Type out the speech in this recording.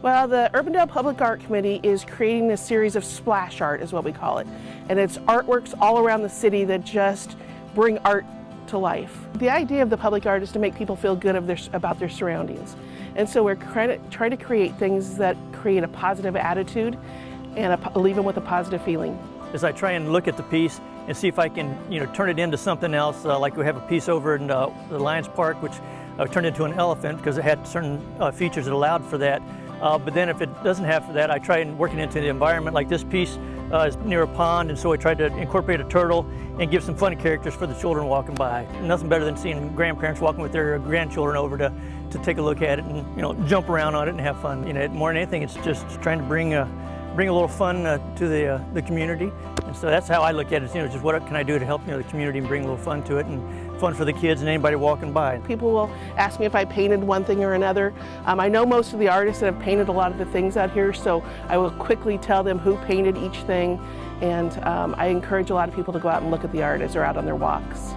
Well, the Urbandale Public Art Committee is creating this series of splash art, is what we call it. And it's artworks all around the city that just bring art to life. The idea of the public art is to make people feel good about their surroundings. And so we're trying to create things that create a positive attitude and leave them with a positive feeling. As I try and look at the piece and see if I can, turn it into something else, like we have a piece over in the Lions Park, which turned into an elephant because it had certain features that allowed for that. But then if it doesn't have that, I try and work it into the environment. Like this piece is near a pond, and so I tried to incorporate a turtle and give some funny characters for the children walking by. Nothing better than seeing grandparents walking with their grandchildren over to take a look at it and jump around on it and have fun. More than anything, it's just trying to bring a little fun to the community. And so that's how I look at it. Just what can I do to help the community and bring a little fun to it, and fun for the kids and anybody walking by. People will ask me if I painted one thing or another. I know most of the artists that have painted a lot of the things out here, so I will quickly tell them who painted each thing. And I encourage a lot of people to go out and look at the art as they're out on their walks.